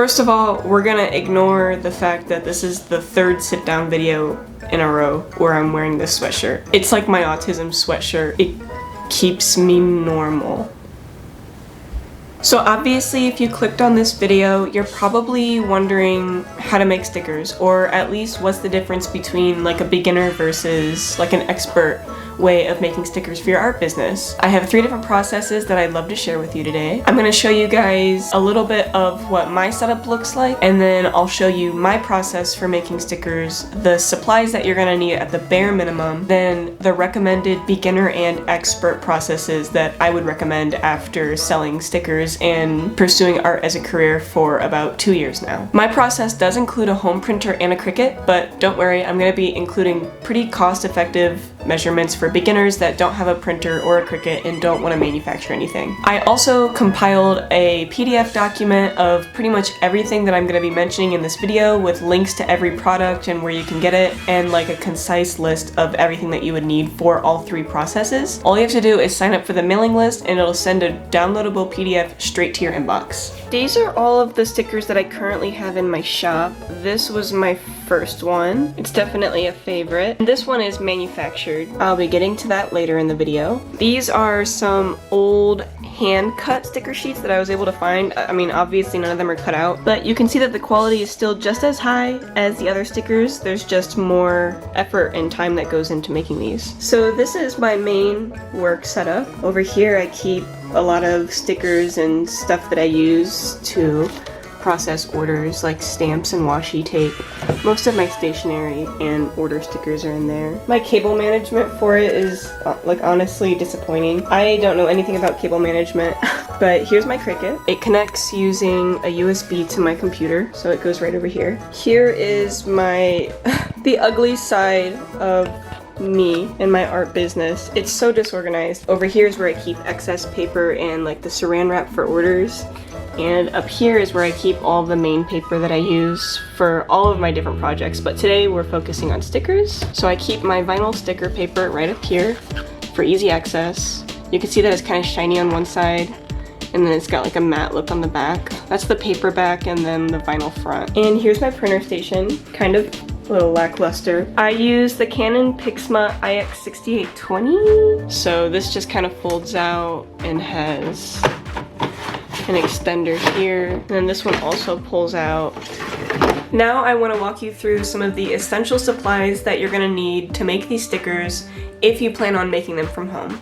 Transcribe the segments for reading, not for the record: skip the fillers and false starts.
First of all, we're gonna ignore the fact that this is the third sit-down video in a row where I'm wearing this sweatshirt. It's like my autism sweatshirt. It keeps me normal. So obviously if you clicked on this video, you're probably wondering how to make stickers, or at least what's the difference between like a beginner versus like an expert way of making stickers for your art business. I have 3 different processes that I'd love to share with you today. I'm gonna show you guys a little bit of what my setup looks like, and then I'll show you my process for making stickers, the supplies that you're gonna need at the bare minimum, then the recommended beginner and expert processes that I would recommend after selling stickers and pursuing art as a career for about 2 years now. My process does include a home printer and a Cricut, but don't worry, I'm gonna be including pretty cost-effective measurements for beginners that don't have a printer or a Cricut and don't want to manufacture anything. I also compiled a PDF document of pretty much everything that I'm going to be mentioning in this video with links to every product and where you can get it, and like a concise list of everything that you would need for all 3 processes. All you have to do is sign up for the mailing list and it'll send a downloadable PDF straight to your inbox. These are all of the stickers that I currently have in my shop. This was my first one. It's definitely a favorite. This one is manufactured. I'll be getting to that later in the video. These are some old hand-cut sticker sheets that I was able to find. I mean, obviously none of them are cut out, but you can see that the quality is still just as high as the other stickers. There's just more effort and time that goes into making these. So this is my main work setup. Over here I keep a lot of stickers and stuff that I use to process orders, like stamps and washi tape. Most of my stationery and order stickers are in there. My cable management for it is like honestly disappointing. I don't know anything about cable management, but here's my Cricut. It connects using a USB to my computer, so it goes right over here. Here is my the ugly side of me and my art business. It's so disorganized. Over here is where I keep excess paper and like the saran wrap for orders. And up here is where I keep all the main paper that I use for all of my different projects. But today we're focusing on stickers. So I keep my vinyl sticker paper right up here for easy access. You can see that it's kind of shiny on one side, and then it's got like a matte look on the back. That's the paper back and then the vinyl front. And here's my printer station, kind of a little lackluster. I use the Canon Pixma IX6820. So this just kind of folds out and has an extender here, and then this one also pulls out. Now I want to walk you through some of the essential supplies that you're going to need to make these stickers if you plan on making them from home.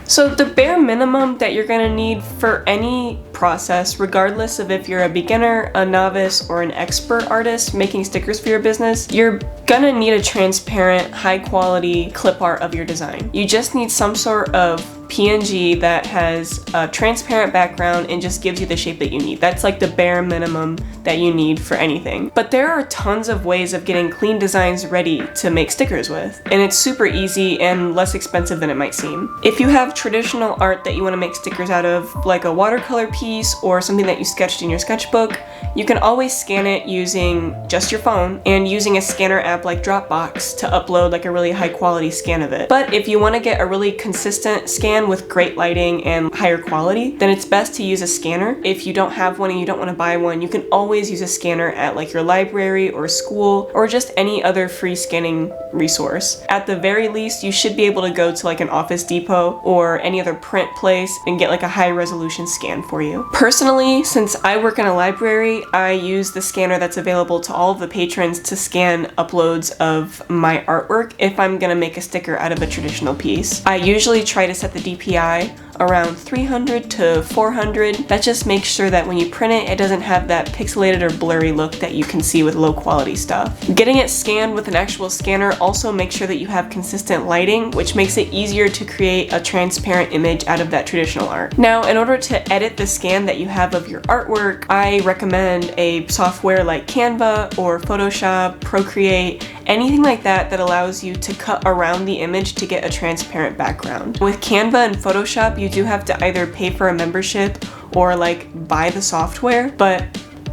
So the bare minimum that you're going to need for any process, regardless of if you're a beginner, a novice, or an expert artist making stickers for your business, you're gonna need a transparent, high quality clip art of your design. You just need some sort of PNG that has a transparent background and just gives you the shape that you need. That's like the bare minimum that you need for anything. But there are tons of ways of getting clean designs ready to make stickers with, and it's super easy and less expensive than it might seem. If you have traditional art that you want to make stickers out of, like a watercolor piece or something that you sketched in your sketchbook, you can always scan it using just your phone and using a scanner app like Dropbox to upload like a really high quality scan of it. But if you want to get a really consistent scan with great lighting and higher quality, then it's best to use a scanner. If you don't have one and you don't want to buy one, you can always use a scanner at like your library or school or just any other free scanning resource. At the very least, you should be able to go to like an Office Depot or any other print place and get like a high resolution scan for you. Personally, since I work in a library, I use the scanner that's available to all of the patrons to scan uploads of my artwork if I'm gonna make a sticker out of a traditional piece. I usually try to set the DPI around 300 to 400. That just makes sure that when you print it, it doesn't have that pixelated or blurry look that you can see with low quality stuff. Getting it scanned with an actual scanner also makes sure that you have consistent lighting, which makes it easier to create a transparent image out of that traditional art. Now, in order to edit the scan that you have of your artwork, I recommend a software like Canva or Photoshop, Procreate, anything like that that allows you to cut around the image to get a transparent background. With Canva and Photoshop, you do have to either pay for a membership or like buy the software, but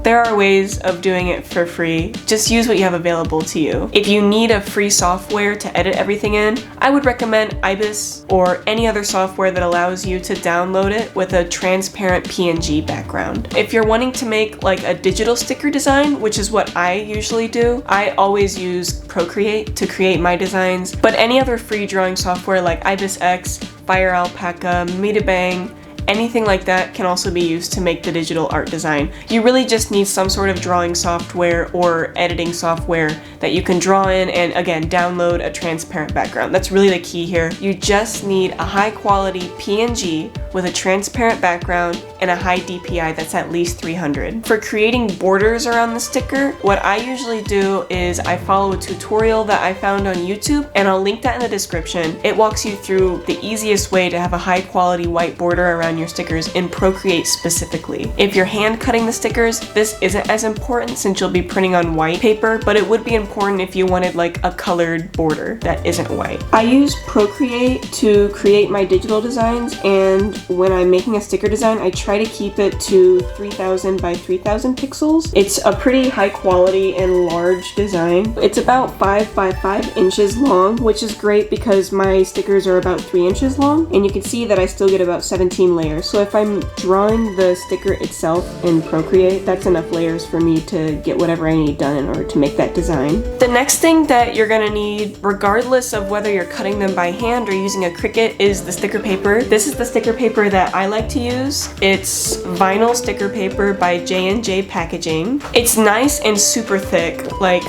There are ways of doing it for free. Just use what you have available to you. If you need a free software to edit everything in, I would recommend Ibis or any other software that allows you to download it with a transparent PNG background. If you're wanting to make like a digital sticker design, which is what I usually do, I always use Procreate to create my designs, but any other free drawing software like Ibis X, Fire Alpaca, Metabang, anything like that can also be used to make the digital art design. You really just need some sort of drawing software or editing software that you can draw in and again, download a transparent background. That's really the key here. You just need a high quality PNG with a transparent background and a high DPI that's at least 300. For creating borders around the sticker, what I usually do is I follow a tutorial that I found on YouTube, and I'll link that in the description. It walks you through the easiest way to have a high quality white border around your stickers in Procreate specifically. If you're hand cutting the stickers, this isn't as important since you'll be printing on white paper, but it would be important if you wanted like a colored border that isn't white. I use Procreate to create my digital designs, and when I'm making a sticker design, I try to keep it to 3000 by 3000 pixels. It's a pretty high quality and large design. It's about 5 by 5 inches long, which is great because my stickers are about 3 inches long, and you can see that I still get about 17 layers. So if I'm drawing the sticker itself in Procreate, that's enough layers for me to get whatever I need done in order to make that design. The next thing that you're gonna need, regardless of whether you're cutting them by hand or using a Cricut, is the sticker paper. This is the sticker paper that I like to use. It's vinyl sticker paper by J&J Packaging. It's nice and super thick, like,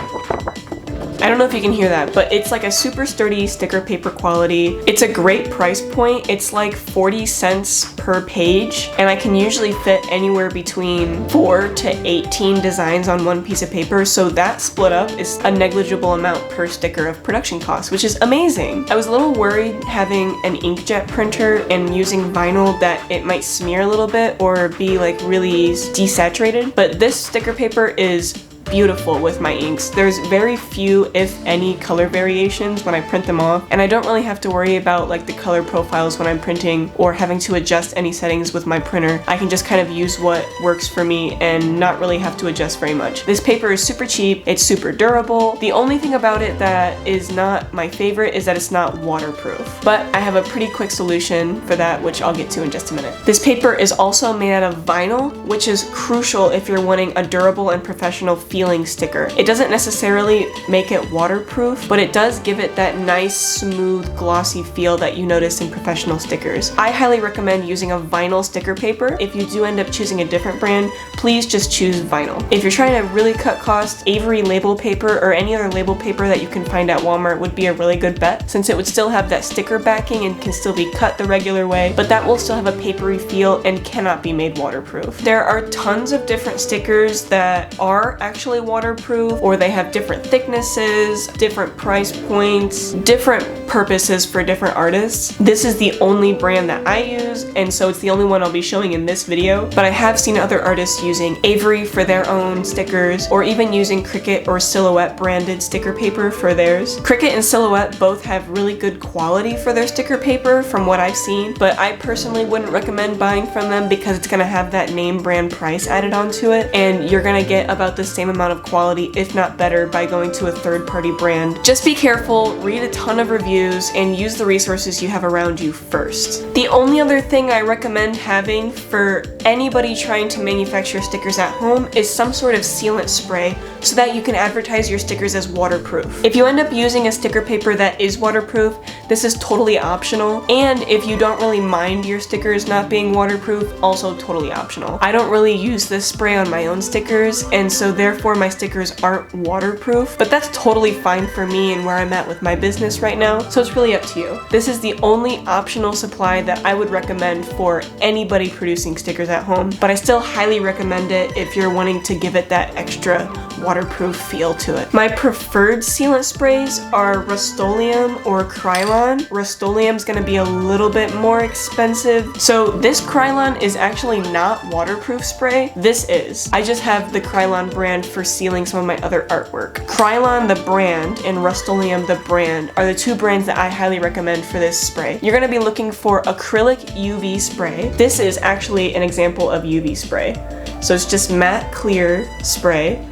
I don't know if you can hear that, but it's like a super sturdy sticker paper quality. It's a great price point. It's like 40 cents per page, and I can usually fit anywhere between 4 to 18 designs on one piece of paper, so that split up is a negligible amount per sticker of production costs, which is amazing. I was a little worried having an inkjet printer and using vinyl that it might smear a little bit or be like really desaturated, but this sticker paper is beautiful with my inks. There's very few, if any, color variations when I print them off, and I don't really have to worry about like the color profiles when I'm printing or having to adjust any settings with my printer. I can just kind of use what works for me and not really have to adjust very much. This paper is super cheap, it's super durable. The only thing about it that is not my favorite is that it's not waterproof, but I have a pretty quick solution for that, which I'll get to in just a minute. This paper is also made out of vinyl, which is crucial if you're wanting a durable and professional feeling sticker. It doesn't necessarily make it waterproof, but it does give it that nice, smooth, glossy feel that you notice in professional stickers. I highly recommend using a vinyl sticker paper. If you do end up choosing a different brand, please just choose vinyl. If you're trying to really cut costs, Avery label paper or any other label paper that you can find at Walmart would be a really good bet, since it would still have that sticker backing and can still be cut the regular way, but that will still have a papery feel and cannot be made waterproof. There are tons of different stickers that are actually waterproof, or they have different thicknesses, different price points, different purposes for different artists. This is the only brand that I use, and so it's the only one I'll be showing in this video, but I have seen other artists using Avery for their own stickers, or even using Cricut or Silhouette branded sticker paper for theirs. Cricut and Silhouette both have really good quality for their sticker paper from what I've seen, but I personally wouldn't recommend buying from them because it's gonna have that name brand price added onto it, and you're gonna get about the same amount of quality, if not better, by going to a third-party brand. Just be careful, read a ton of reviews, and use the resources you have around you first. The only other thing I recommend having for anybody trying to manufacture stickers at home is some sort of sealant spray so that you can advertise your stickers as waterproof. If you end up using a sticker paper that is waterproof, this is totally optional, and if you don't really mind your stickers not being waterproof, also totally optional. I don't really use this spray on my own stickers, and so therefore my stickers aren't waterproof, but that's totally fine for me and where I'm at with my business right now, so it's really up to you. This is the only optional supply that I would recommend for anybody producing stickers at home, but I still highly recommend it if you're wanting to give it that extra waterproof feel to it. My preferred sealant sprays are Rust-Oleum or Krylon. Rust-Oleum's gonna be a little bit more expensive. So this Krylon is actually not waterproof spray. This is. I just have the Krylon brand for sealing some of my other artwork. Krylon the brand and Rust-Oleum the brand are the two brands that I highly recommend for this spray. You're gonna be looking for acrylic UV spray. This is actually an example of UV spray. So it's just matte clear spray.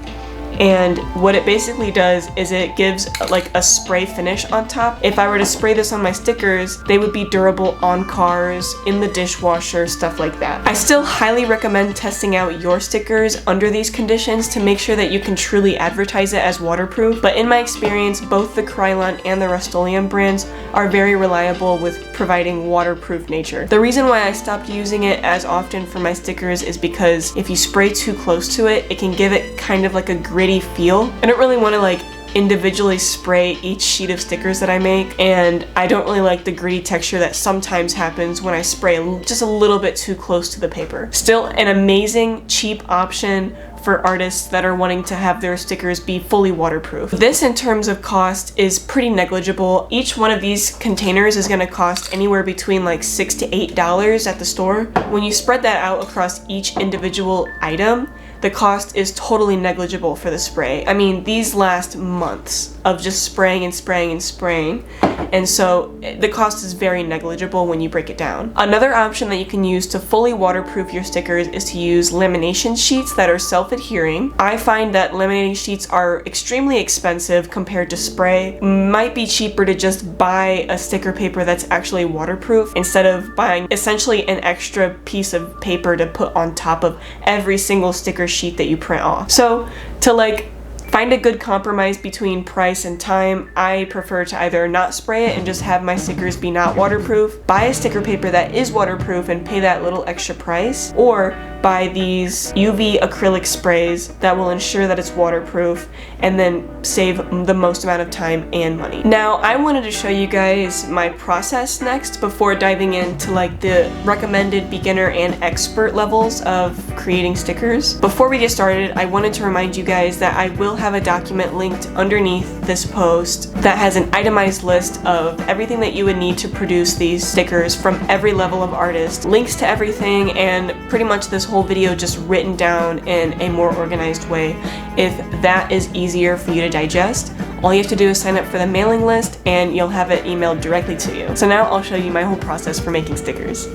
And what it basically does is it gives like a spray finish on top. If I were to spray this on my stickers, they would be durable on cars, in the dishwasher, stuff like that. I still highly recommend testing out your stickers under these conditions to make sure that you can truly advertise it as waterproof. But in my experience, both the Krylon and the Rust-Oleum brands are very reliable with providing waterproof nature. The reason why I stopped using it as often for my stickers is because if you spray too close to it, it can give it kind of like a gritty feel. I don't really want to like individually spray each sheet of stickers that I make, and I don't really like the gritty texture that sometimes happens when I spray just a little bit too close to the paper. Still an amazing cheap option for artists that are wanting to have their stickers be fully waterproof. This, in terms of cost, is pretty negligible. Each one of these containers is going to cost anywhere between like $6 to $8 at the store. When you spread that out across each individual item, the cost is totally negligible for the spray. I mean, these last months of just spraying and spraying and spraying, and so the cost is very negligible when you break it down. Another option that you can use to fully waterproof your stickers is to use lamination sheets that are self-adhering. I find that laminating sheets are extremely expensive compared to spray. Might be cheaper to just buy a sticker paper that's actually waterproof instead of buying essentially an extra piece of paper to put on top of every single sticker sheet that you print off. So to like find a good compromise between price and time, I prefer to either not spray it and just have my stickers be not waterproof, buy a sticker paper that is waterproof and pay that little extra price, or buy these UV acrylic sprays that will ensure that it's waterproof and then save the most amount of time and money. Now, I wanted to show you guys my process next before diving into like the recommended beginner and expert levels of creating stickers. Before we get started, I wanted to remind you guys that I will have a document linked underneath this post that has an itemized list of everything that you would need to produce these stickers from every level of artist, links to everything, and pretty much this whole video just written down in a more organized way. If that is easier for you to digest, all you have to do is sign up for the mailing list and you'll have it emailed directly to you. So now I'll show you my whole process for making stickers.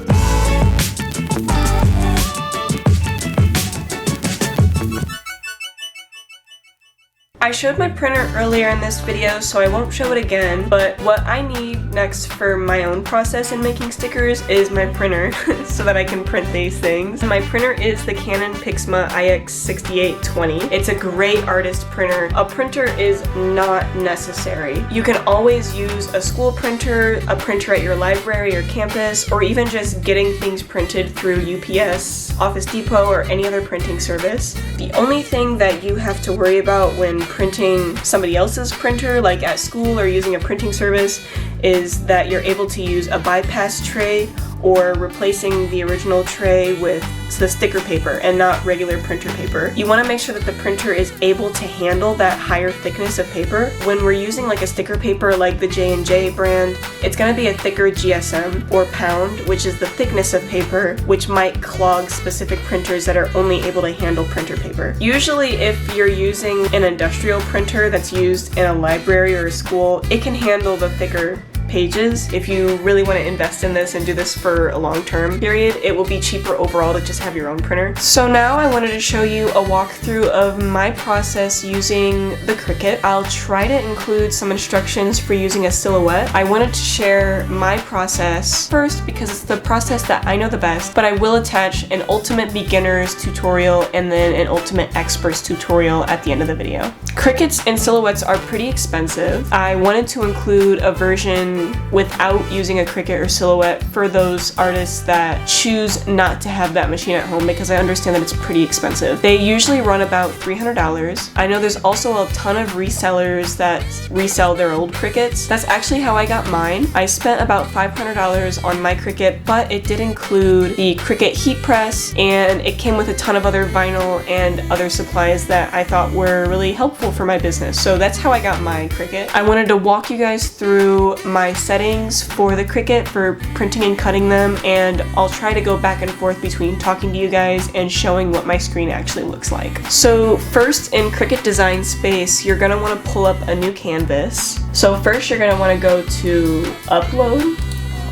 I showed my printer earlier in this video, so I won't show it again, but what I need next for my own process in making stickers is my printer so that I can print these things. My printer is the Canon Pixma IX6820. It's a great artist printer. A printer is not necessary. You can always use a school printer, a printer at your library or campus, or even just getting things printed through UPS, Office Depot, or any other printing service. The only thing that you have to worry about when printing somebody else's printer, like at school or using a printing service, is that you're able to use a bypass tray or replacing the original tray with the sticker paper and not regular printer paper. You want to make sure that the printer is able to handle that higher thickness of paper. When we're using like a sticker paper like the J&J brand, it's going to be a thicker GSM or pound, which is the thickness of paper, which might clog specific printers that are only able to handle printer paper. Usually if you're using an industrial printer that's used in a library or a school, it can handle the thicker pages. If you really want to invest in this and do this for a long-term period, it will be cheaper overall to just have your own printer. So now I wanted to show you a walkthrough of my process using the Cricut. I'll try to include some instructions for using a silhouette. I wanted to share my process first because it's the process that I know the best, but I will attach an ultimate beginner's tutorial and then an ultimate expert's tutorial at the end of the video. Cricuts and silhouettes are pretty expensive. I wanted to include a version without using a Cricut or silhouette for those artists that choose not to have that machine at home, because I understand that it's pretty expensive. They usually run about $300. I know there's also a ton of resellers that resell their old Cricuts. That's actually how I got mine. I spent about $500 on my Cricut, but it did include the Cricut heat press, and it came with a ton of other vinyl and other supplies that I thought were really helpful for my business. So that's how I got my Cricut. I wanted to walk you guys through my settings for the Cricut for printing and cutting them, and I'll try to go back and forth between talking to you guys and showing what my screen actually looks like. So first, in Cricut Design Space, you're gonna want to pull up a new canvas. So first you're gonna want to go to Upload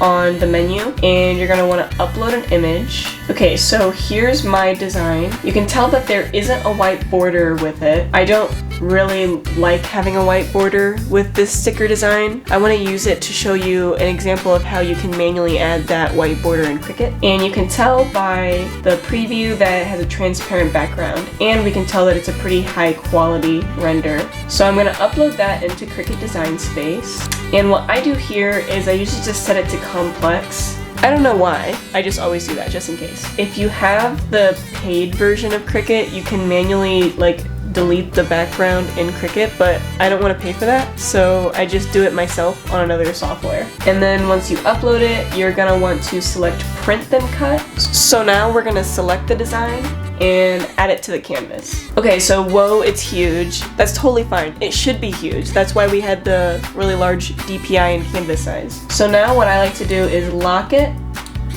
on the menu, and you're gonna wanna upload an image. Okay, so here's my design. You can tell that there isn't a white border with it. I don't really like having a white border with this sticker design. I want to use it to show you an example of how you can manually add that white border in Cricut. And you can tell by the preview that it has a transparent background, and we can tell that it's a pretty high quality render. So I'm going to upload that into Cricut Design Space. And what I do here is I usually just set it to complex. I don't know why, I just always do that just in case. If you have the paid version of Cricut, you can manually delete the background in Cricut, but I don't want to pay for that, so I just do it myself on another software. And then once you upload it, you're gonna want to select print then cut. So now we're gonna select the design and add it to the canvas. Okay, so whoa, it's huge. That's totally fine. It should be huge. That's why we had the really large DPI and canvas size. So now what I like to do is lock it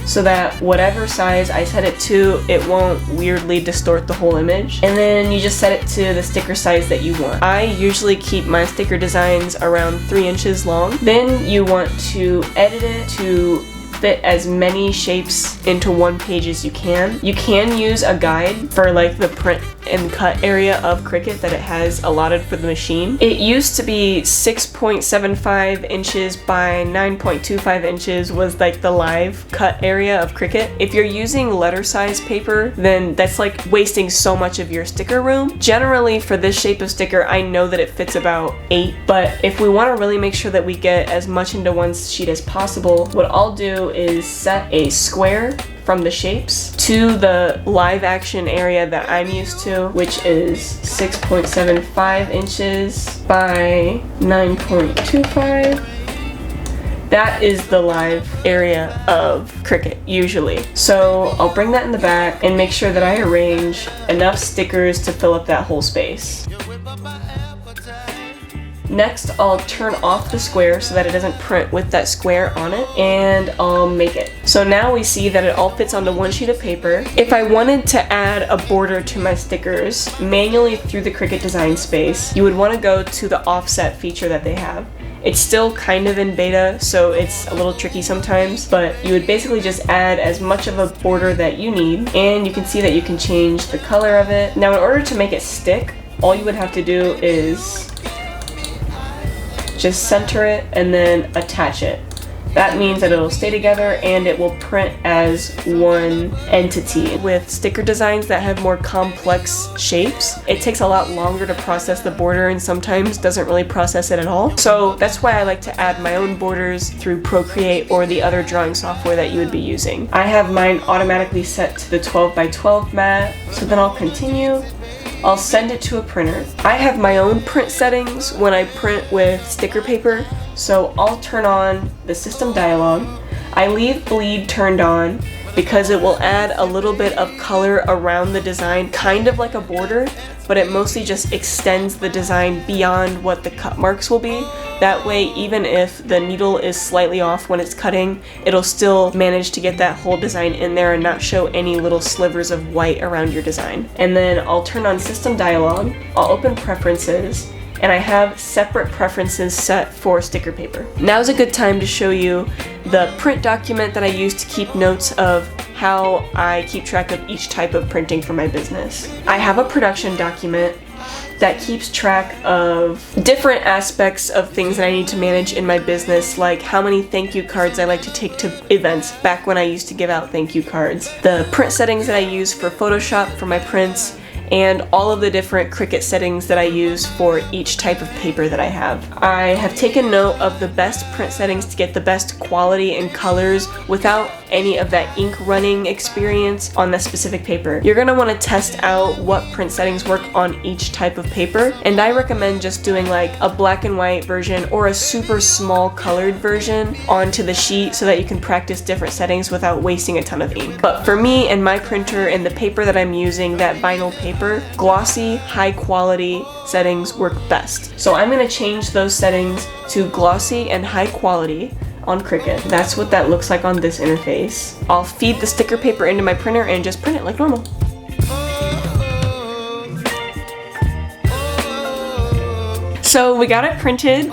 so that whatever size I set it to, it won't weirdly distort the whole image. And then you just set it to the sticker size that you want. I usually keep my sticker designs around 3 inches long. Then you want to edit it to fit as many shapes into one page as you can. You can use a guide for the print and cut area of Cricut that it has allotted for the machine. It used to be 6.75 inches by 9.25 inches was the live cut area of Cricut. If you're using letter size paper, then that's wasting so much of your sticker room. Generally for this shape of sticker, I know that it fits about 8, but if we want to really make sure that we get as much into one sheet as possible, what I'll do is set a square from the shapes to the live action area that I'm used to, which is 6.75 inches by 9.25. That is the live area of Cricut, usually. So I'll bring that in the back and make sure that I arrange enough stickers to fill up that whole space. Next, I'll turn off the square so that it doesn't print with that square on it, and I'll make it. So now we see that it all fits onto one sheet of paper. If I wanted to add a border to my stickers manually through the Cricut Design Space, you would want to go to the offset feature that they have. It's still kind of in beta, so it's a little tricky sometimes, but you would basically just add as much of a border that you need, and you can see that you can change the color of it. Now in order to make it stick, all you would have to do is just center it and then attach it. That means that it'll stay together and it will print as one entity. With sticker designs that have more complex shapes, it takes a lot longer to process the border and sometimes doesn't really process it at all. So that's why I like to add my own borders through Procreate or the other drawing software that you would be using. I have mine automatically set to the 12 by 12 mat, so then I'll continue. I'll send it to a printer. I have my own print settings when I print with sticker paper, so I'll turn on the system dialog. I leave bleed turned on because it will add a little bit of color around the design, kind of like a border, but it mostly just extends the design beyond what the cut marks will be. That way, even if the needle is slightly off when it's cutting, it'll still manage to get that whole design in there and not show any little slivers of white around your design. And then I'll turn on system dialog, I'll open preferences, and I have separate preferences set for sticker paper. Now's a good time to show you the print document that I use to keep notes of how I keep track of each type of printing for my business. I have a production document that keeps track of different aspects of things that I need to manage in my business, like how many thank you cards I like to take to events back when I used to give out thank you cards, the print settings that I use for Photoshop for my prints, and all of the different Cricut settings that I use for each type of paper that I have. I have taken note of the best print settings to get the best quality and colors without any of that ink running experience on that specific paper. You're going to want to test out what print settings work on each type of paper, and I recommend just doing a black and white version or a super small colored version onto the sheet so that you can practice different settings without wasting a ton of ink. But for me and my printer and the paper that I'm using, that vinyl paper, glossy, high quality settings work best. So I'm going to change those settings to glossy and high quality on Cricut. That's what that looks like on this interface. I'll feed the sticker paper into my printer and just print it like normal. So we got it printed.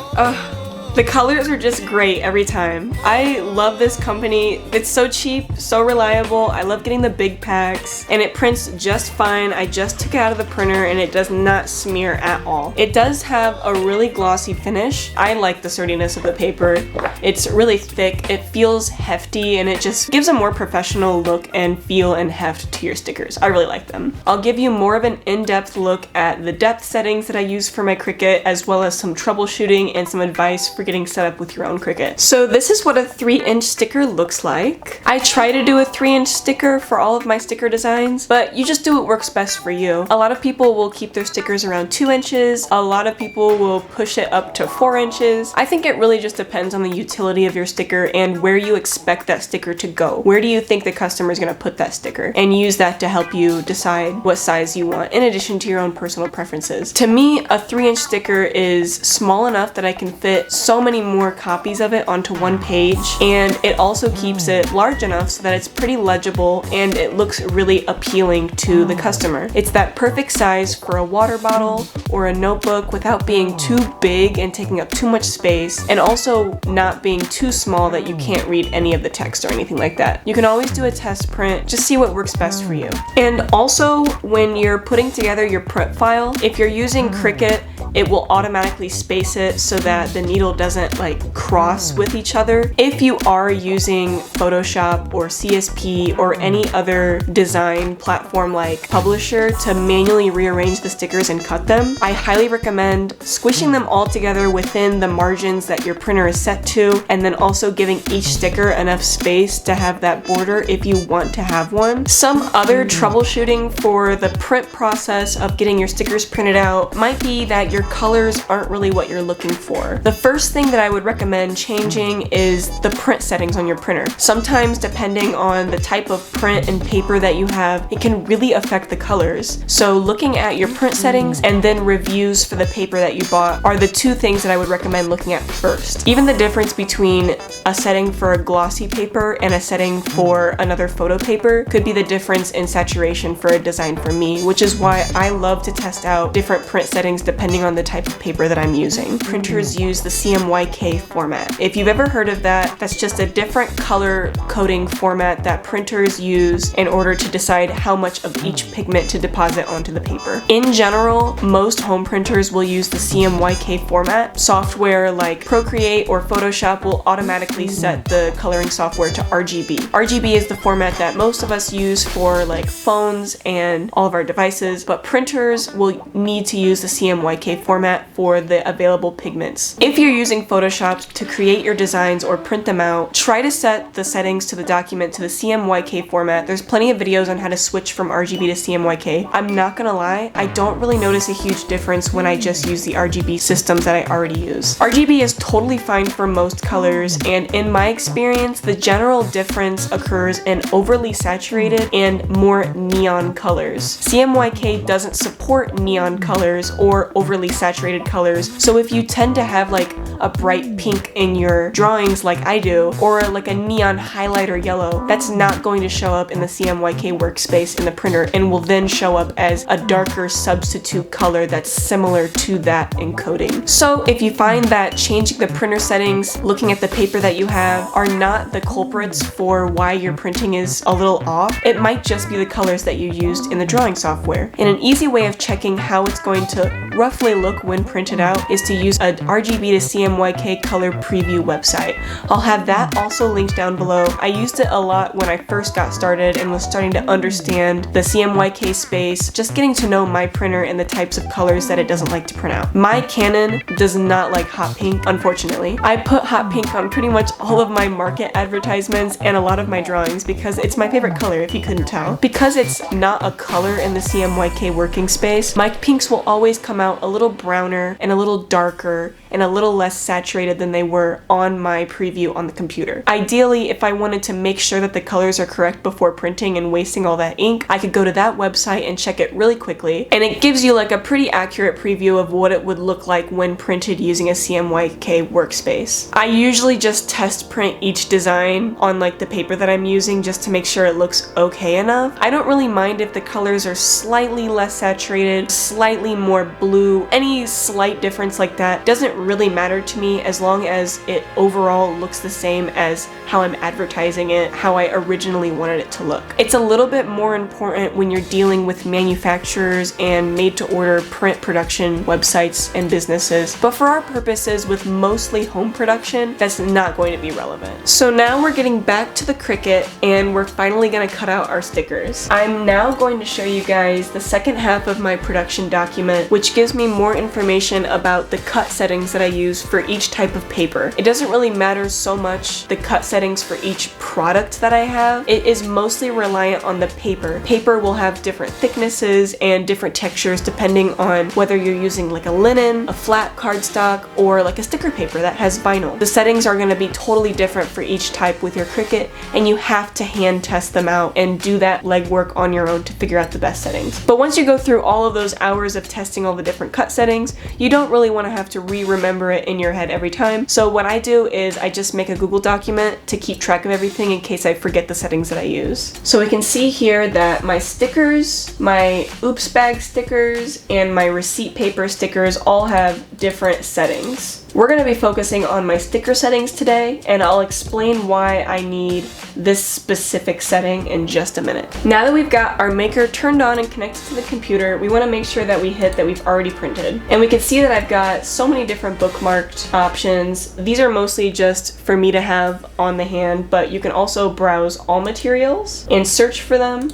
The colors are just great every time. I love this company. It's so cheap, so reliable. I love getting the big packs, and it prints just fine. I just took it out of the printer and it does not smear at all. It does have a really glossy finish. I like the sturdiness of the paper. It's really thick, it feels hefty, and it just gives a more professional look and feel and heft to your stickers. I really like them. I'll give you more of an in-depth look at the depth settings that I use for my Cricut, as well as some troubleshooting and some advice for getting set up with your own Cricut. So this is what a 3-inch sticker looks like. I try to do a 3-inch sticker for all of my sticker designs, but you just do what works best for you. A lot of people will keep their stickers around 2 inches. A lot of people will push it up to 4 inches. I think it really just depends on the utility of your sticker and where you expect that sticker to go. Where do you think the customer is going to put that sticker? And use that to help you decide what size you want, in addition to your own personal preferences. To me, a 3-inch sticker is small enough that I can fit so many more copies of it onto one page, and it also keeps it large enough so that it's pretty legible and it looks really appealing to the customer. It's that perfect size for a water bottle or a notebook without being too big and taking up too much space, and also not being too small that you can't read any of the text or anything like that. You can always do a test print, just see what works best for you. And also, when you're putting together your print file, if you're using Cricut, it will automatically space it so that the needle doesn't like cross with each other. If you are using Photoshop or CSP or any other design platform like Publisher to manually rearrange the stickers and cut them, I highly recommend squishing them all together within the margins that your printer is set to, and then also giving each sticker enough space to have that border if you want to have one. Some other troubleshooting for the print process of getting your stickers printed out might be that your colors aren't really what you're looking for. The first thing that I would recommend changing is the print settings on your printer. Sometimes, depending on the type of print and paper that you have, it can really affect the colors. So looking at your print settings and then reviews for the paper that you bought are the two things that I would recommend looking at first. Even the difference between a setting for a glossy paper and a setting for another photo paper could be the difference in saturation for a design for me, which is why I love to test out different print settings depending on the type of paper that I'm using. Printers use the CMYK format. If you've ever heard of that, that's just a different color coding format that printers use in order to decide how much of each pigment to deposit onto the paper. In general, most home printers will use the CMYK format. Software like Procreate or Photoshop will automatically set the coloring software to RGB. RGB is the format that most of us use for like phones and all of our devices, but printers will need to use the CMYK format for the available pigments. If you're using Photoshop to create your designs or print them out, try to set the settings to the document to the CMYK format. There's plenty of videos on how to switch from RGB to CMYK. I'm not gonna lie, I don't really notice a huge difference when I just use the RGB systems that I already use. RGB is totally fine for most colors, and in my experience, the general difference occurs in overly saturated and more neon colors. CMYK doesn't support neon colors or overly saturated colors, so if you tend to have like a bright pink in your drawings like I do, or like a neon highlighter yellow, that's not going to show up in the CMYK workspace in the printer and will then show up as a darker substitute color that's similar to that encoding. So if you find that changing the printer settings, looking at the paper that you have, are not the culprits for why your printing is a little off, it might just be the colors that you used in the drawing software. And an easy way of checking how it's going to roughly look when printed out is to use a RGB to CMYK color preview website. I'll have that also linked down below. I used it a lot when I first got started and was starting to understand the CMYK space, just getting to know my printer and the types of colors that it doesn't like to print out. My Canon does not like hot pink, unfortunately. I put hot pink on pretty much all of my market advertisements and a lot of my drawings because it's my favorite color, if you couldn't tell. Because it's not a color in the CMYK working space, my pinks will always come out a little browner and a little darker and a little less saturated than they were on my preview on the computer. Ideally, if I wanted to make sure that the colors are correct before printing and wasting all that ink, I could go to that website and check it really quickly, and it gives you like a pretty accurate preview of what it would look like when printed using a CMYK workspace. I usually just test print each design on like the paper that I'm using just to make sure it looks okay enough. I don't really mind if the colors are slightly less saturated, slightly more blue blue, any slight difference like that doesn't really matter to me as long as it overall looks the same as how I'm advertising it, how I originally wanted it to look. It's a little bit more important when you're dealing with manufacturers and made-to-order print production websites and businesses, but for our purposes with mostly home production, that's not going to be relevant. So now we're getting back to the Cricut and we're finally going to cut out our stickers. I'm now going to show you guys the second half of my production document, which gives me more information about the cut settings that I use for each type of paper. It doesn't really matter so much the cut settings for each product that I have. It is mostly reliant on the paper. Paper will have different thicknesses and different textures depending on whether you're using like a linen, a flat cardstock, or like a sticker paper that has vinyl. The settings are going to be totally different for each type with your Cricut, and you have to hand test them out and do that legwork on your own to figure out the best settings. But once you go through all of those hours of testing all the different cut settings, you don't really want to have to remember it in your head every time. So what I do is I just make a Google document to keep track of everything in case I forget the settings that I use. So we can see here that my stickers, my oops bag stickers, and my receipt paper stickers all have different settings. We're going to be focusing on my sticker settings today, and I'll explain why I need this specific setting in just a minute. Now that we've got our maker turned on and connected to the computer, we want to make sure that we hit that we've already printed. And we can see that I've got so many different bookmarked options. These are mostly just for me to have on the hand, but you can also browse all materials and search for them,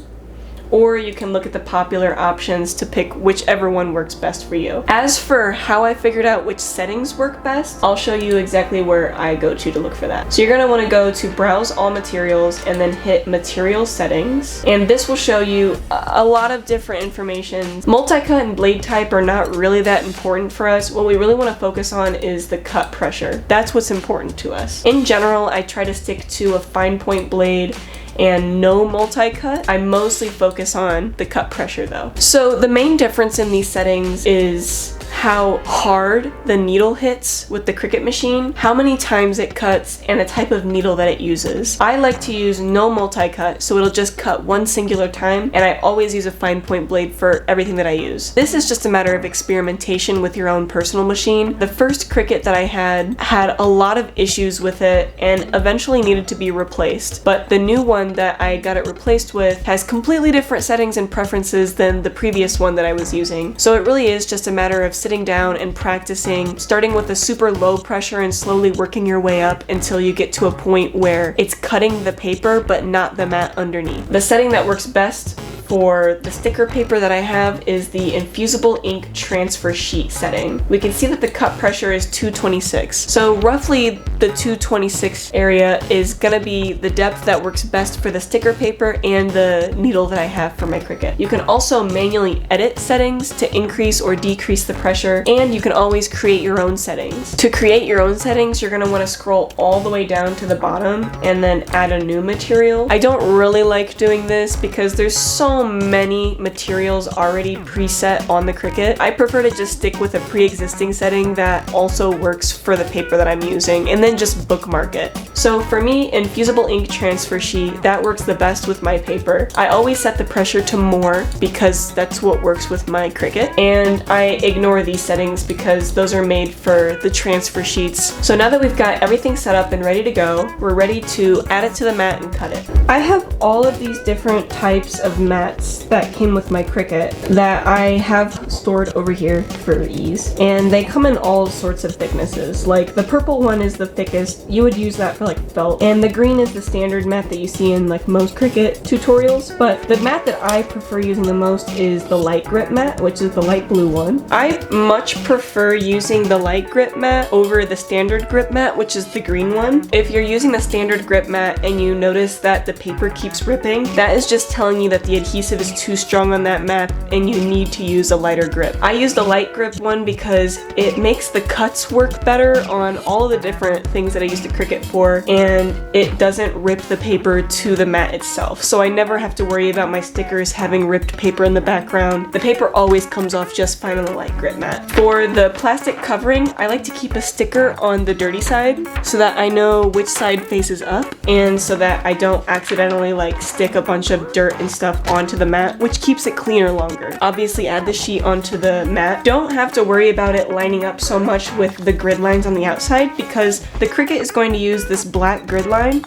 or you can look at the popular options to pick whichever one works best for you. As for how I figured out which settings work best, I'll show you exactly where I go to look for that. So you're going to want to go to Browse All Materials and then hit Material Settings, and this will show you a lot of different information. Multi-cut and blade type are not really that important for us. What we really want to focus on is the cut pressure. That's what's important to us. In general, I try to stick to a fine point blade and no multi-cut. I mostly focus on the cut pressure though. So the main difference in these settings is how hard the needle hits with the Cricut machine, how many times it cuts, and the type of needle that it uses. I like to use no multi-cut, so it'll just cut one singular time, and I always use a fine point blade for everything that I use. This is just a matter of experimentation with your own personal machine. The first Cricut that I had a lot of issues with it and eventually needed to be replaced, but the new one that I got it replaced with has completely different settings and preferences than the previous one that I was using. So it really is just a matter of sitting down and practicing, starting with a super low pressure and slowly working your way up until you get to a point where it's cutting the paper but not the mat underneath. The setting that works best for the sticker paper that I have is the infusible ink transfer sheet setting. We can see that the cut pressure is 226. So roughly the 226 area is gonna be the depth that works best for the sticker paper and the needle that I have for my Cricut. You can also manually edit settings to increase or decrease the pressure, and you can always create your own settings. To create your own settings, you're gonna wanna scroll all the way down to the bottom and then add a new material. I don't really like doing this because there's so many materials already preset on the Cricut. I prefer to just stick with a pre-existing setting that also works for the paper that I'm using and then just bookmark it. So for me, infusible ink transfer sheet, that works the best with my paper. I always set the pressure to more because that's what works with my Cricut, and I ignore these settings because those are made for the transfer sheets. So now that we've got everything set up and ready to go, we're ready to add it to the mat and cut it. I have all of these different types of mats that came with my Cricut that I have stored over here for ease, and they come in all sorts of thicknesses. Like the purple one is the thickest, you would use that for like felt, and the green is the standard mat that you see in like most Cricut tutorials, but the mat that I prefer using the most is the light grip mat, which is the light blue one. I much prefer using the light grip mat over the standard grip mat, which is the green one. If you're using the standard grip mat and you notice that the paper keeps ripping, that is just telling you that the adhesive is too strong on that mat and you need to use a lighter grip. I use the light grip one because it makes the cuts work better on all of the different things that I use the Cricut for, and it doesn't rip the paper to the mat itself. So I never have to worry about my stickers having ripped paper in the background. The paper always comes off just fine on the light grip mat. For the plastic covering, I like to keep a sticker on the dirty side so that I know which side faces up and so that I don't accidentally like stick a bunch of dirt and stuff onto the mat, which keeps it cleaner longer. Obviously add the sheet onto the mat. Don't have to worry about it lining up so much with the grid lines on the outside because the Cricut is going to use this black grid line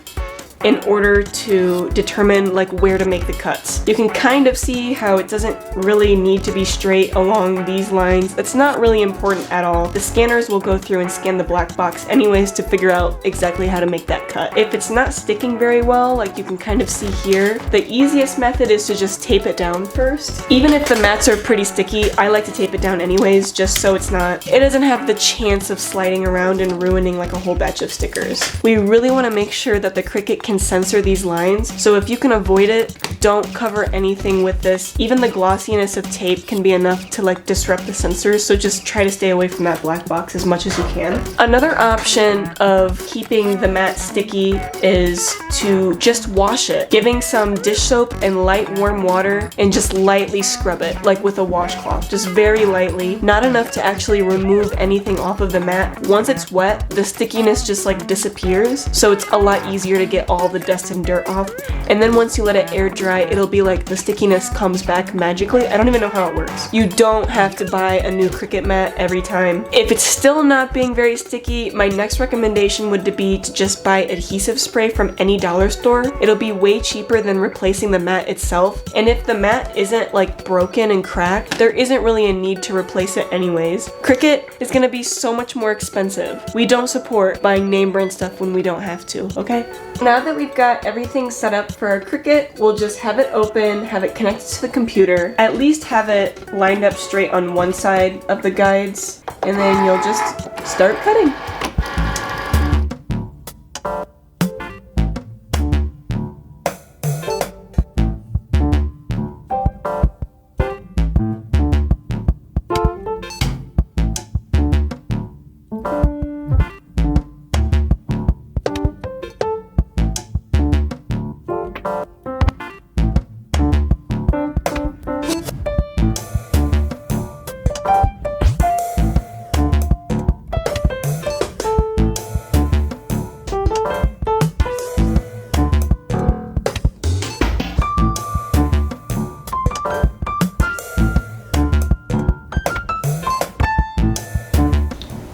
in order to determine like where to make the cuts. You can kind of see how it doesn't really need to be straight along these lines. That's not really important at all. The scanners will go through and scan the black box anyways to figure out exactly how to make that cut. If it's not sticking very well, like you can kind of see here, the easiest method is to just tape it down first. Even if the mats are pretty sticky, I like to tape it down anyways, just so it doesn't have the chance of sliding around and ruining like a whole batch of stickers. We really want to make sure that the Cricut can censor these lines, so if you can avoid it, don't cover anything with this. Even the glossiness of tape can be enough to like disrupt the sensors, so just try to stay away from that black box as much as you can. Another option of keeping the mat sticky is to just wash it, giving some dish soap and light warm water and just lightly scrub it, like with a washcloth, just very lightly, not enough to actually remove anything off of the mat. Once it's wet, the stickiness just like disappears, so it's a lot easier to get all the dust and dirt off. And then once you let it air dry, it'll be like the stickiness comes back magically. I don't even know how it works. You don't have to buy a new Cricut mat every time. If it's still not being very sticky, my next recommendation would be to just buy adhesive spray from any dollar store. It'll be way cheaper than replacing the mat itself. And if the mat isn't like broken and cracked, there isn't really a need to replace it anyways. Cricut is gonna be so much more expensive. We don't support buying name brand stuff when we don't have to, okay? Now that we've got everything set up for our Cricut, we'll just have it open, have it connected to the computer, at least have it lined up straight on one side of the guides, and then you'll just start cutting.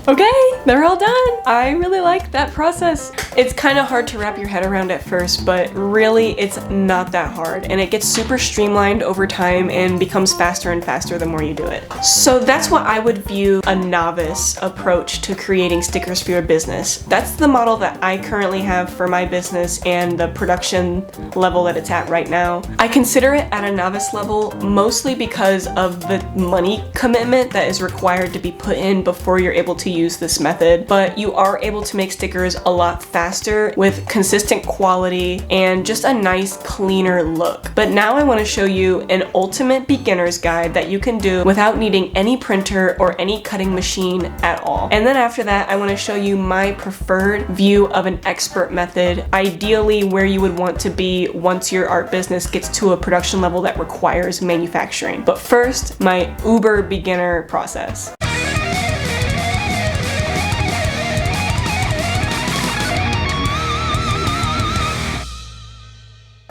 Okay, they're all done. I really like that process. It's kind of hard to wrap your head around at first, but really it's not that hard, and it gets super streamlined over time and becomes faster and faster the more you do it. So that's what I would view a novice approach to creating stickers for your business. That's the model that I currently have for my business and the production level that it's at right now. I consider it at a novice level mostly because of the money commitment that is required to be put in before you're able to use this method, but you are able to make stickers a lot faster with consistent quality and just a nice cleaner look. But now I want to show you an ultimate beginner's guide that you can do without needing any printer or any cutting machine at all. And then after that, I want to show you my preferred view of an expert method, ideally where you would want to be once your art business gets to a production level that requires manufacturing. But first, my uber beginner process.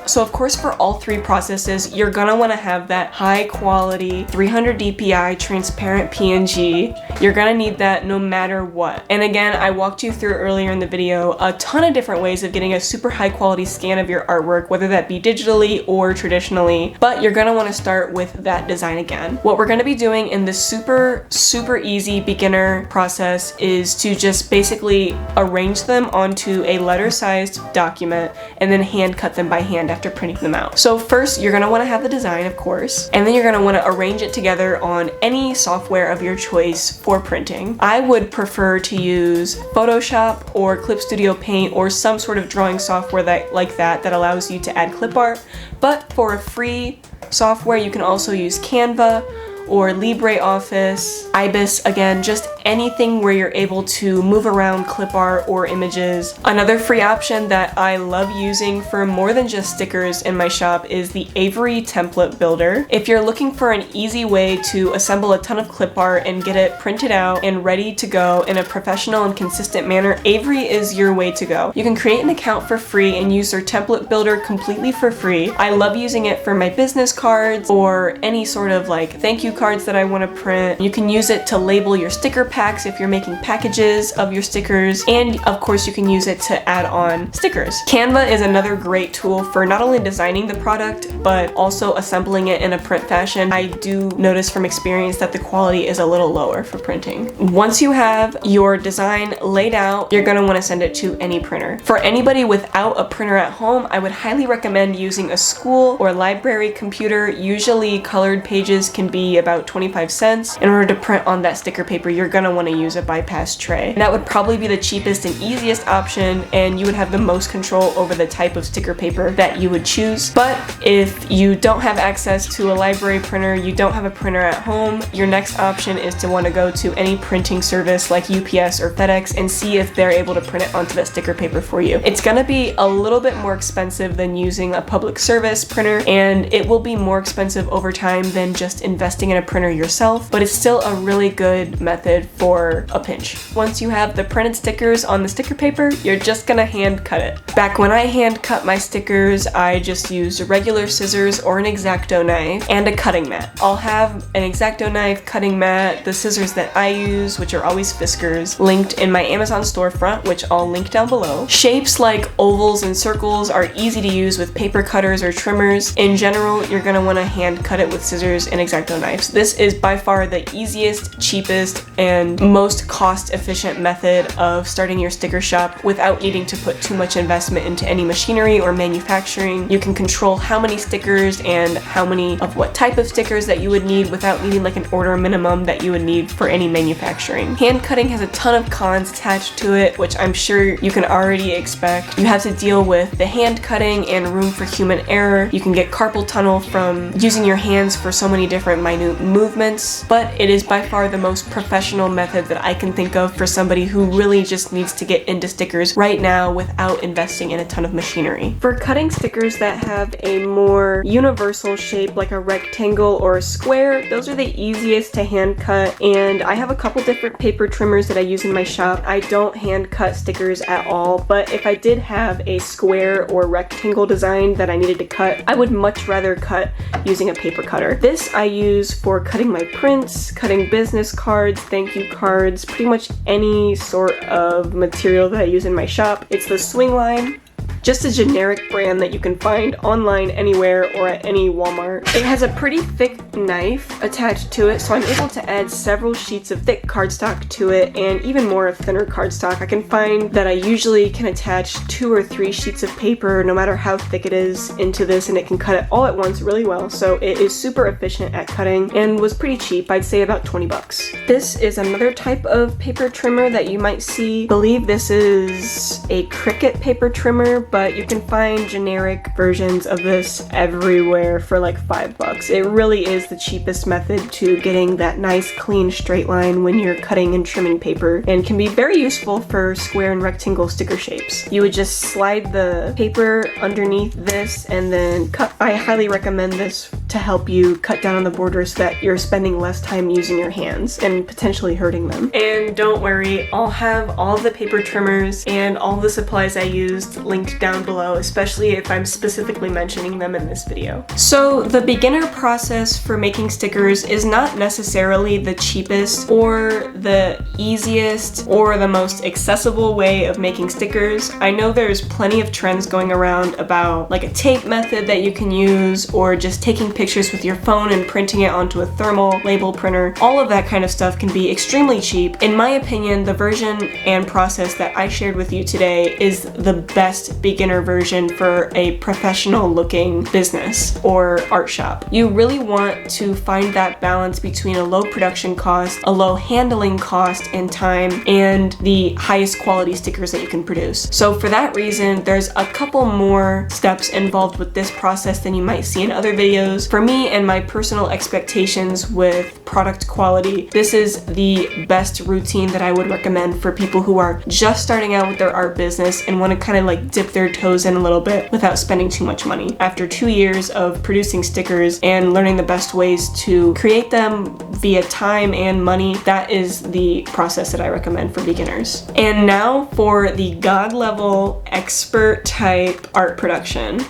So of course for all three processes, you're gonna wanna have that high quality 300 dpi transparent PNG. You're gonna need that no matter what. And again, I walked you through earlier in the video a ton of different ways of getting a super high quality scan of your artwork, whether that be digitally or traditionally, but you're gonna wanna start with that design again. What we're gonna be doing in this super easy beginner process is to just basically arrange them onto a letter-sized document and then hand cut them by hand after printing them out. So first, you're gonna wanna have the design, of course, and then you're gonna wanna arrange it together on any software of your choice for printing. I would prefer to use Photoshop or Clip Studio Paint or some sort of drawing software that allows you to add clip art, but for a free software, you can also use Canva or LibreOffice, Ibis, again, just anything where you're able to move around clip art or images. Another free option that I love using for more than just stickers in my shop is the Avery Template Builder. If you're looking for an easy way to assemble a ton of clip art and get it printed out and ready to go in a professional and consistent manner, Avery is your way to go. You can create an account for free and use their template builder completely for free. I love using it for my business cards or any sort of like thank you cards that I want to print. You can use it to label your sticker packs if you're making packages of your stickers, and of course you can use it to add on stickers. Canva is another great tool for not only designing the product but also assembling it in a print fashion. I do notice from experience that the quality is a little lower for printing. Once you have your design laid out, you're going to want to send it to any printer. For anybody without a printer at home, I would highly recommend using a school or library computer. Usually colored pages can be about 25 cents. In order to print on that sticker paper, you're going to want to use a bypass tray. That would probably be the cheapest and easiest option, and you would have the most control over the type of sticker paper that you would choose. But if you don't have access to a library printer, you don't have a printer at home, your next option is to want to go to any printing service like UPS or FedEx and see if they're able to print it onto that sticker paper for you. It's going to be a little bit more expensive than using a public service printer, and it will be more expensive over time than just investing in a printer yourself, but it's still a really good method for a pinch. Once you have the printed stickers on the sticker paper, you're just gonna hand cut it. Back when I hand cut my stickers, I just used regular scissors or an X-Acto knife and a cutting mat. I'll have an X-Acto knife, cutting mat, the scissors that I use, which are always Fiskars, linked in my Amazon storefront, which I'll link down below. Shapes like ovals and circles are easy to use with paper cutters or trimmers. In general, you're gonna wanna hand cut it with scissors and X-Acto knives. This is by far the easiest, cheapest, and most cost-efficient method of starting your sticker shop without needing to put too much investment into any machinery or manufacturing. You can control how many stickers and how many of what type of stickers that you would need without needing like an order minimum that you would need for any manufacturing. Hand cutting has a ton of cons attached to it, which I'm sure you can already expect. You have to deal with the hand cutting and room for human error. You can get carpal tunnel from using your hands for so many different minute movements, but it is by far the most professional method that I can think of for somebody who really just needs to get into stickers right now without investing in a ton of machinery. For cutting stickers that have a more universal shape like a rectangle or a square, those are the easiest to hand cut, and I have a couple different paper trimmers that I use in my shop. I don't hand cut stickers at all, but if I did have a square or rectangle design that I needed to cut, I would much rather cut using a paper cutter. This I use for cutting my prints, cutting business cards, thank you cards, pretty much any sort of material that I use in my shop. It's the Swing Line. Just a generic brand that you can find online anywhere or at any Walmart. It has a pretty thick knife attached to it, so I'm able to add several sheets of thick cardstock to it and even more of thinner cardstock. I can find that I usually can attach 2 or 3 sheets of paper, no matter how thick it is, into this, and it can cut it all at once really well, so it is super efficient at cutting and was pretty cheap. I'd say about 20 bucks. This is another type of paper trimmer that you might see. I believe this is a Cricut paper trimmer, but you can find generic versions of this everywhere for like 5 bucks. It really is the cheapest method to getting that nice clean straight line when you're cutting and trimming paper, and can be very useful for square and rectangle sticker shapes. You would just slide the paper underneath this and then cut. I highly recommend this to help you cut down on the borders so that you're spending less time using your hands and potentially hurting them. And don't worry, I'll have all the paper trimmers and all the supplies I used linked down below, especially if I'm specifically mentioning them in this video. So the beginner process for making stickers is not necessarily the cheapest or the easiest or the most accessible way of making stickers. I know there's plenty of trends going around about like a tape method that you can use, or just taking pictures with your phone and printing it onto a thermal label printer. All of that kind of stuff can be extremely cheap. In my opinion, the version and process that I shared with you today is the best beginner version for a professional looking business or art shop. You really want art to find that balance between a low production cost, a low handling cost and time, and the highest quality stickers that you can produce. So for that reason, there's a couple more steps involved with this process than you might see in other videos. For me and my personal expectations with product quality, this is the best routine that I would recommend for people who are just starting out with their art business and want to kind of like dip their toes in a little bit without spending too much money. After 2 years of producing stickers and learning the best ways to create them via time and money, that is the process that I recommend for beginners. And now for the God level expert type art production.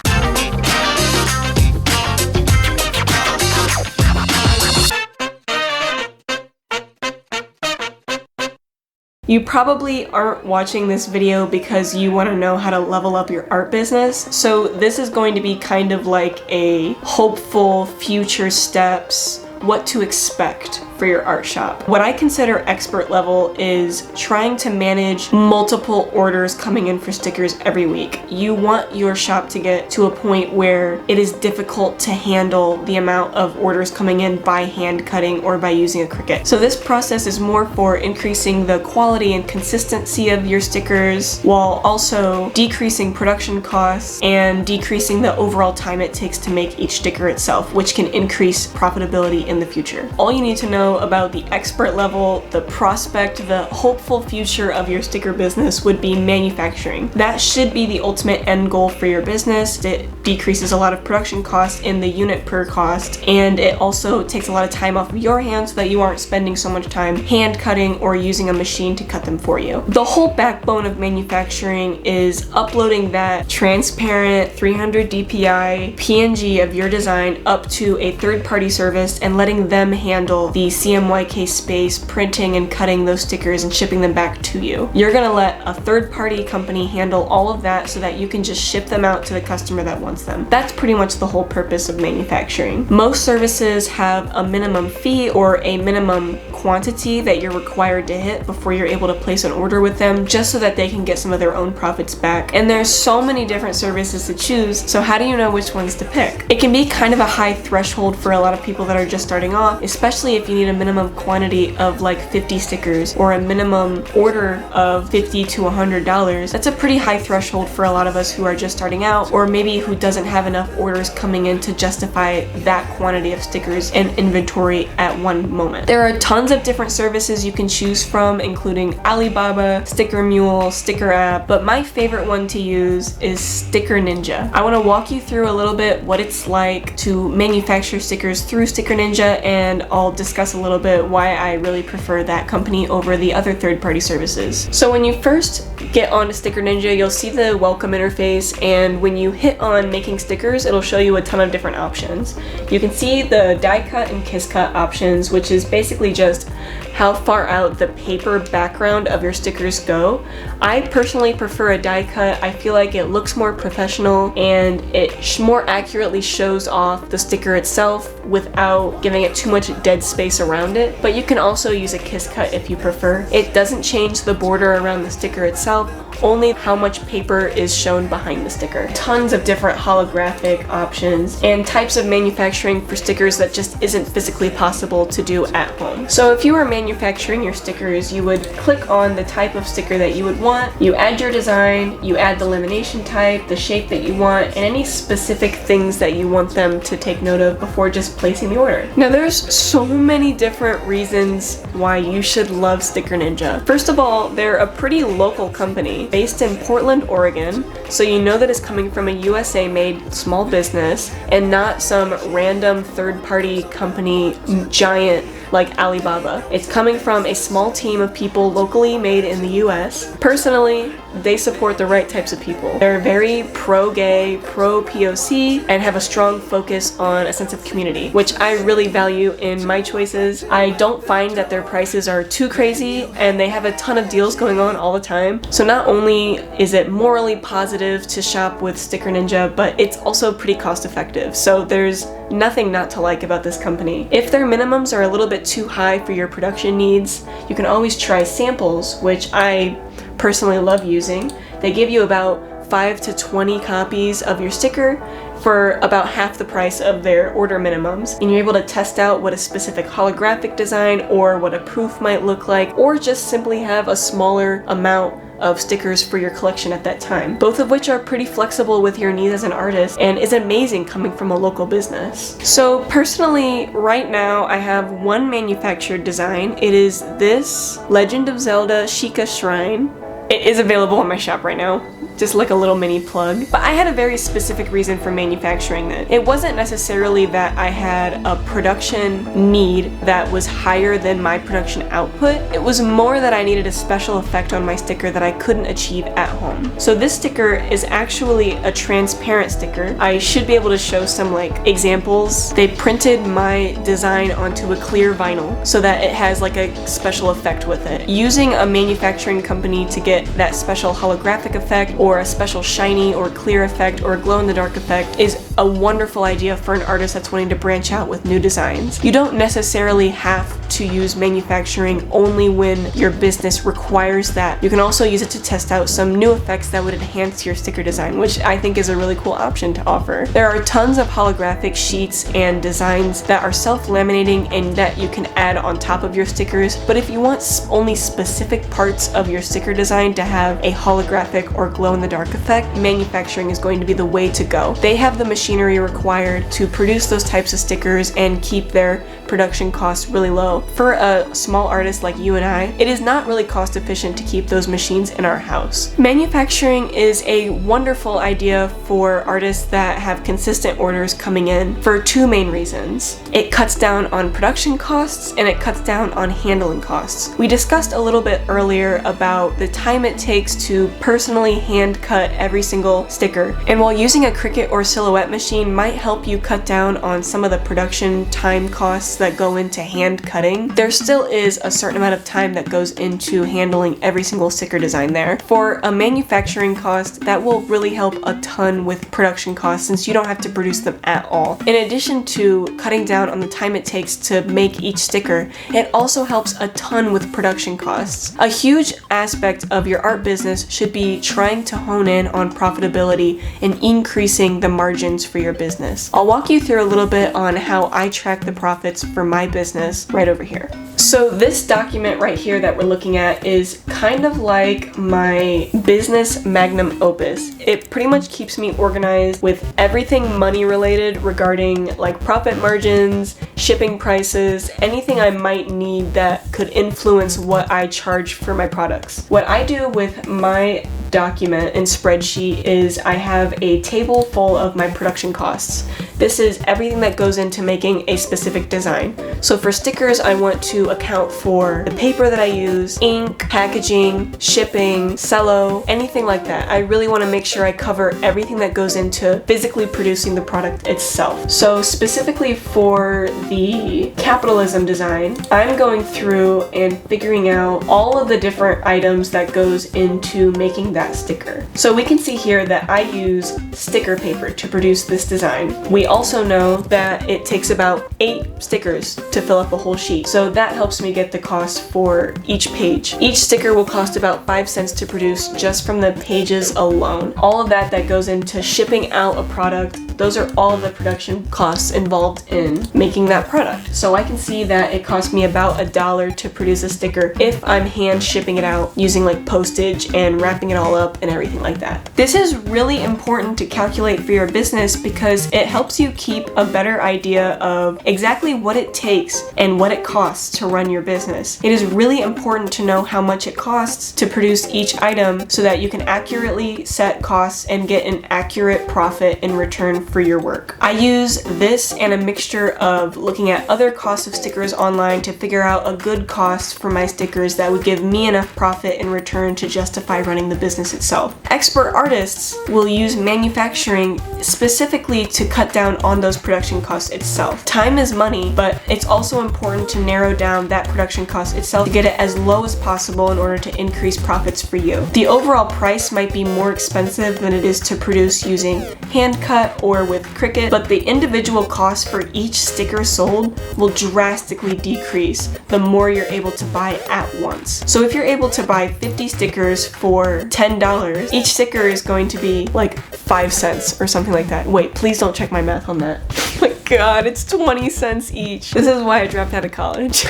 You probably aren't watching this video because you want to know how to level up your art business. So this is going to be kind of like a hopeful future steps, what to expect for your art shop. What I consider expert level is trying to manage multiple orders coming in for stickers every week. You want your shop to get to a point where it is difficult to handle the amount of orders coming in by hand cutting or by using a Cricut. So this process is more for increasing the quality and consistency of your stickers while also decreasing production costs and decreasing the overall time it takes to make each sticker itself, which can increase profitability in the future. All you need to know about the expert level, the prospect, the hopeful future of your sticker business would be manufacturing. That should be the ultimate end goal for your business. It decreases a lot of production costs in the unit per cost, and it also takes a lot of time off of your hands so that you aren't spending so much time hand cutting or using a machine to cut them for you. The whole backbone of manufacturing is uploading that transparent 300 dpi PNG of your design up to a third-party service and letting them handle the CMYK space, printing and cutting those stickers and shipping them back to you. You're gonna let a third-party company handle all of that so that you can just ship them out to the customer that wants them. That's pretty much the whole purpose of manufacturing. Most services have a minimum fee or a minimum quantity that you're required to hit before you're able to place an order with them, just so that they can get some of their own profits back. And there's so many different services to choose, so how do you know which ones to pick? It can be kind of a high threshold for a lot of people that are just starting off, especially if you need a minimum quantity of like 50 stickers or a minimum order of $50 to $100. That's a pretty high threshold for a lot of us who are just starting out, or maybe who doesn't have enough orders coming in to justify that quantity of stickers and inventory at one moment. There are tons of different services you can choose from, including Alibaba, Sticker Mule, Sticker App, but my favorite one to use is StickerNinja. I want to walk you through a little bit what it's like to manufacture stickers through StickerNinja, and I'll discuss a little bit why I really prefer that company over the other third-party services. So when you first get onto StickerNinja, you'll see the welcome interface, and when you hit on making stickers, it'll show you a ton of different options. You can see the die cut and kiss cut options, which is basically just how far out the paper background of your stickers go. I personally prefer a die cut. I feel like it looks more professional and it more accurately shows off the sticker itself without giving it too much dead space around it. But you can also use a kiss cut if you prefer. It doesn't change the border around the sticker itself, only how much paper is shown behind the sticker. Tons of different holographic options and types of manufacturing for stickers that just isn't physically possible to do at home. So if you are manufacturing your stickers, you would click on the type of sticker that you would want, you add your design, you add the lamination type, the shape that you want, and any specific things that you want them to take note of before just placing the order. Now there's so many different reasons why you should love StickerNinja. First of all, they're a pretty local company based in Portland, Oregon, so you know that it's coming from a USA-made small business and not some random third-party company giant like Alibaba. It's coming from a small team of people locally made in the US. Personally, they support the right types of people. They're very pro-gay, pro-POC, and have a strong focus on a sense of community, which I really value in my choices. I don't find that their prices are too crazy, and they have a ton of deals going on all the time. So not only is it morally positive to shop with StickerNinja, but it's also pretty cost effective. So there's nothing not to like about this company. If their minimums are a little bit too high for your production needs, you can always try samples, which I personally love using. They give you about 5 to 20 copies of your sticker, for about half the price of their order minimums, and you're able to test out what a specific holographic design or what a proof might look like, or just simply have a smaller amount of stickers for your collection at that time, both of which are pretty flexible with your needs as an artist and is amazing coming from a local business. So personally, right now I have one manufactured design. It is this Legend of Zelda Sheikah Shrine. It is available on my shop right now, just like a little mini plug. But I had a very specific reason for manufacturing that. It wasn't necessarily that I had a production need that was higher than my production output. It was more that I needed a special effect on my sticker that I couldn't achieve at home. So this sticker is actually a transparent sticker. I should be able to show some like examples. They printed my design onto a clear vinyl so that it has like a special effect with it. Using a manufacturing company to get that special holographic effect or a special shiny or clear effect or glow-in-the-dark effect is a wonderful idea for an artist that's wanting to branch out with new designs. You don't necessarily have to use manufacturing only when your business requires that. You can also use it to test out some new effects that would enhance your sticker design, which I think is a really cool option to offer. There are tons of holographic sheets and designs that are self-laminating and that you can add on top of your stickers, but if you want only specific parts of your sticker design to have a holographic or glow-in-the-dark effect, manufacturing is going to be the way to go. They have the machinery required to produce those types of stickers and keep their production costs really low. For a small artist like you and I, it is not really cost efficient to keep those machines in our house. Manufacturing is a wonderful idea for artists that have consistent orders coming in for two main reasons. It cuts down on production costs and it cuts down on handling costs. We discussed a little bit earlier about the time it takes to personally hand cut every single sticker, and while using a Cricut or Silhouette machine might help you cut down on some of the production time costs that go into hand cutting, there still is a certain amount of time that goes into handling every single sticker design there. For a manufacturing cost, that will really help a ton with production costs since you don't have to produce them at all. In addition to cutting down on the time it takes to make each sticker, it also helps a ton with production costs. A huge aspect of your art business should be trying to hone in on profitability and increasing the margins for your business. I'll walk you through a little bit on how I track the profits for my business right over here. So this document right here that we're looking at is kind of like my business magnum opus. It pretty much keeps me organized with everything money related regarding like profit margins, shipping prices, anything I might need that could influence what I charge for my products. What I do with my document and spreadsheet is I have a table full of my production costs. This is everything that goes into making a specific design. So for stickers, I want to account for the paper that I use, ink, packaging, shipping, cello, anything like that. I really want to make sure I cover everything that goes into physically producing the product itself. So specifically for the capitalism design, I'm going through and figuring out all of the different items that goes into making that sticker. So we can see here that I use sticker paper to produce this design. We also know that it takes about 8 stickers to fill up a whole sheet. So that helps me get the cost for each page. Each sticker will cost about 5 cents to produce just from the pages alone. All of that goes into shipping out a product. Those are all of the production costs involved in making that product. So I can see that it cost me about $1 to produce a sticker if I'm hand shipping it out using like postage and wrapping it all up and everything like that. This is really important to calculate for your business because it helps you keep a better idea of exactly what it takes and what it costs to run your business. It is really important to know how much it costs to produce each item so that you can accurately set costs and get an accurate profit in return for your work. I use this and a mixture of looking at other costs of stickers online to figure out a good cost for my stickers that would give me enough profit in return to justify running the business itself. Expert artists will use manufacturing specifically to cut down on those production costs itself. Time is money, but it's also important to narrow down that production cost itself to get it as low as possible in order to increase profits for you. The overall price might be more expensive than it is to produce using hand cut or with Cricut, but the individual cost for each sticker sold will drastically decrease the more you're able to buy at once. So if you're able to buy 50 stickers for $10, each sticker is going to be like 5 cents or something like that. Wait, please don't check my math on that. Oh my god, it's 20 cents each. This is why I dropped out of college.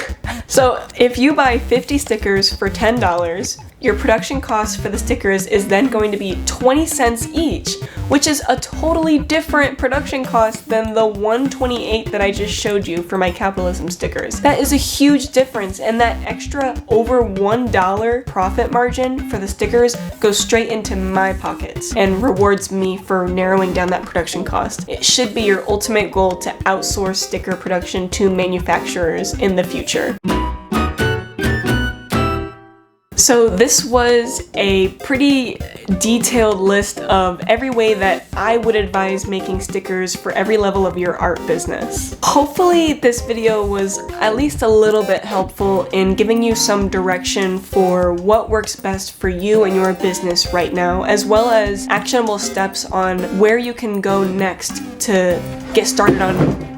So if you buy 50 stickers for $10, your production cost for the stickers is then going to be 20 cents each, which is a totally different production cost than the $1.28 that I just showed you for my capitalism stickers. That is a huge difference, and that extra over $1 profit margin for the stickers goes straight into my pockets and rewards me for narrowing down that production cost. It should be your ultimate goal to outsource sticker production to manufacturers in the future. So this was a pretty detailed list of every way that I would advise making stickers for every level of your art business. Hopefully this video was at least a little bit helpful in giving you some direction for what works best for you and your business right now, as well as actionable steps on where you can go next to get started on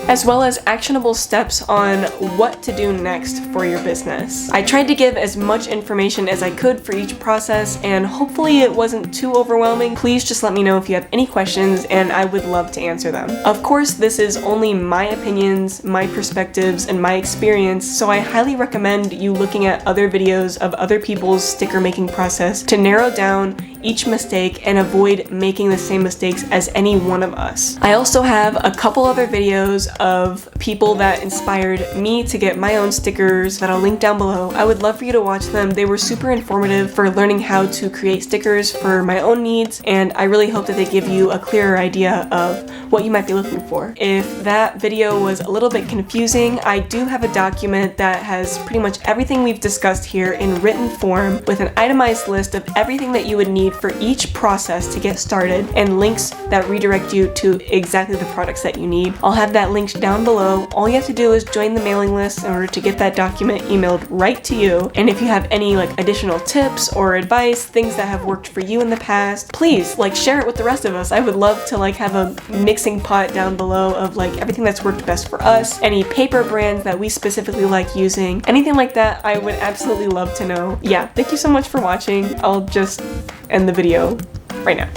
as well as actionable steps on what to do next for your business. I tried to give as much information as I could for each process, and hopefully it wasn't too overwhelming. Please just let me know if you have any questions, and I would love to answer them. Of course, this is only my opinions, my perspectives, and my experience, so I highly recommend you looking at other videos of other people's sticker making process to narrow down each mistake and avoid making the same mistakes as any one of us. I also have a couple other videos of people that inspired me to get my own stickers that I'll link down below. I would love for you to watch them. They were super informative for learning how to create stickers for my own needs, and I really hope that they give you a clearer idea of what you might be looking for. If that video was a little bit confusing, I do have a document that has pretty much everything we've discussed here in written form with an itemized list of everything that you would need for each process to get started and links that redirect you to exactly the products that you need. I'll have that linked down below. All you have to do is join the mailing list in order to get that document emailed right to you. And if you have any additional tips or advice, things that have worked for you in the past, please share it with the rest of us. I would love to have a mixing pot down below of everything that's worked best for us, any paper brands that we specifically like using, anything like that. I would absolutely love to know. Yeah, thank you so much for watching. I'll just end the video right now.